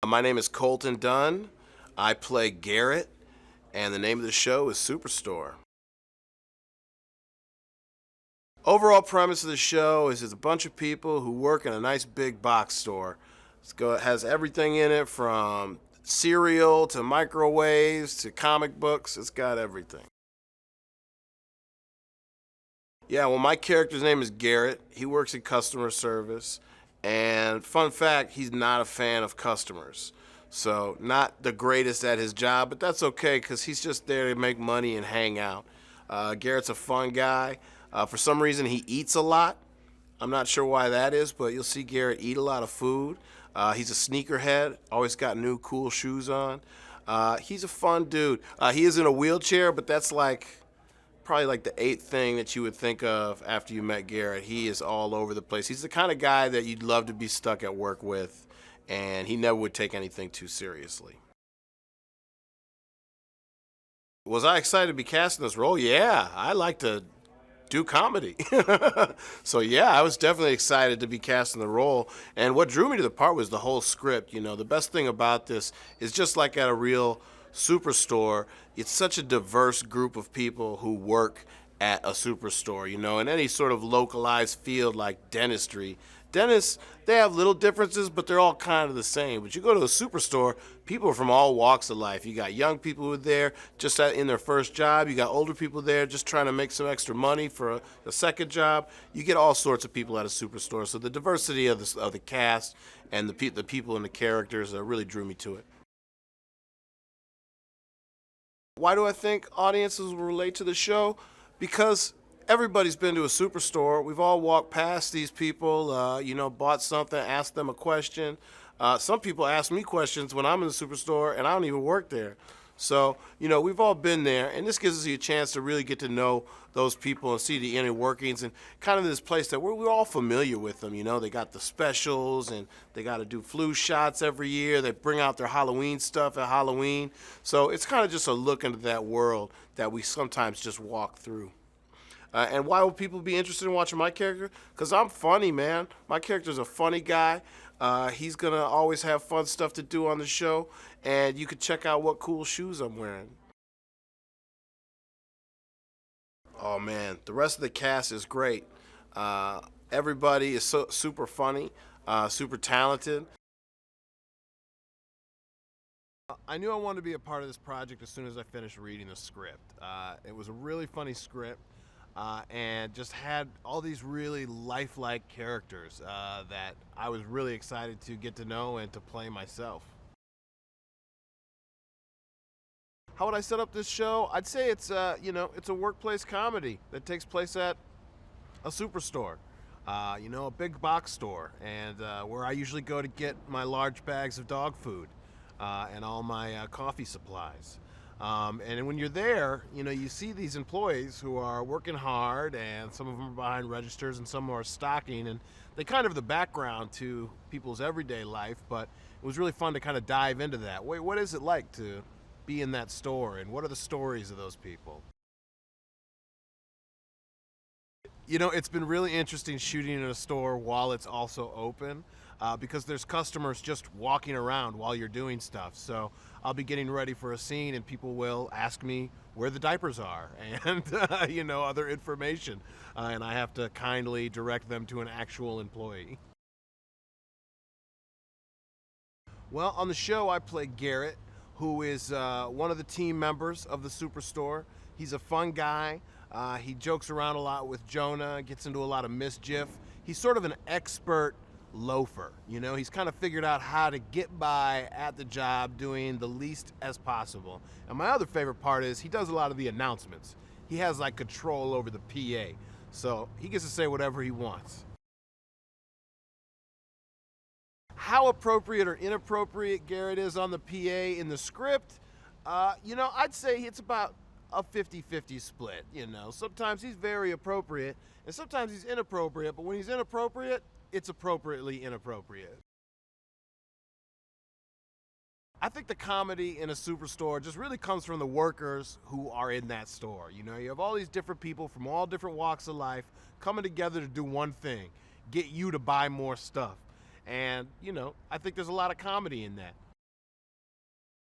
My name is Colton Dunn. I play Garrett, and the name of the show is Superstore. Overall premise of the show is it's a bunch of people who work in a nice big box store. It has everything in it from cereal to microwaves to comic books. It's got everything. Yeah, well, my character's name is Garrett. He works in customer service. And fun fact, he's not a fan of customers. So, not the greatest at his job, but that's okay because he's just there to make money and hang out. Garrett's a fun guy. For some reason, he eats a lot. I'm not sure why that is, but you'll see Garrett eat a lot of food. He's a sneakerhead, always got new cool shoes on. He's a fun dude. He is in a wheelchair, but that's probably like the eighth thing that you would think of after you met Garrett. He is all over the place. He's the kind of guy that you'd love to be stuck at work with, and he never would take anything too seriously. Was I excited to be cast in this role? Yeah, I like to do comedy. So yeah, I was definitely excited to be cast in the role. And what drew me to the part was the whole script. You know, the best thing about this is just like at a real superstore, it's such a diverse group of people who work at a superstore. You know, in any sort of localized field like dentistry, dentists, they have little differences, but they're all kind of the same. But you go to a superstore, people are from all walks of life. You got young people who are there just in their first job. You got older people there just trying to make some extra money for a second job. You get all sorts of people at a superstore. So the diversity of the cast and the people and the characters really drew me to it. Why do I think audiences will relate to the show? Because everybody's been to a superstore. We've all walked past these people, bought something, asked them a question. Some people ask me questions when I'm in the superstore and I don't even work there. So, we've all been there, and this gives us a chance to really get to know those people and see the inner workings and kind of this place that we're all familiar with them. They got the specials and they got to do flu shots every year. They bring out their Halloween stuff at Halloween. So it's kind of just a look into that world that we sometimes just walk through. And why would people be interested in watching my character? Because I'm funny, man. My character's a funny guy. He's going to always have fun stuff to do on the show, and you can check out what cool shoes I'm wearing. Oh, man, the rest of the cast is great. Everybody is super funny, super talented. I knew I wanted to be a part of this project as soon as I finished reading the script. It was a really funny script. And just had all these really lifelike characters that I was really excited to get to know and to play myself. How would I set up this show? I'd say it's a workplace comedy that takes place at a superstore, a big box store, and where I usually go to get my large bags of dog food and all my coffee supplies. And when you're there, you see these employees who are working hard, and some of them are behind registers and some are stocking, and they kind of the background to people's everyday life, but it was really fun to kind of dive into that. Wait, what is it like to be in that store, and what are the stories of those people? It's been really interesting shooting in a store while it's also open. Because there's customers just walking around while you're doing stuff. So I'll be getting ready for a scene and people will ask me where the diapers are and, other information. And I have to kindly direct them to an actual employee. Well, on the show, I play Garrett, who is one of the team members of the Superstore. He's a fun guy. He jokes around a lot with Jonah, gets into a lot of mischief. He's sort of an expert loafer. He's kind of figured out how to get by at the job doing the least as possible. And my other favorite part is he does a lot of the announcements. He has control over the PA, so he gets to say whatever he wants. How appropriate or inappropriate Garrett is on the PA in the script, I'd say it's about a 50-50 split. Sometimes he's very appropriate and sometimes he's inappropriate, but when he's inappropriate, it's appropriately inappropriate. I think the comedy in a superstore just really comes from the workers who are in that store. You have all these different people from all different walks of life coming together to do one thing, get you to buy more stuff. And, I think there's a lot of comedy in that.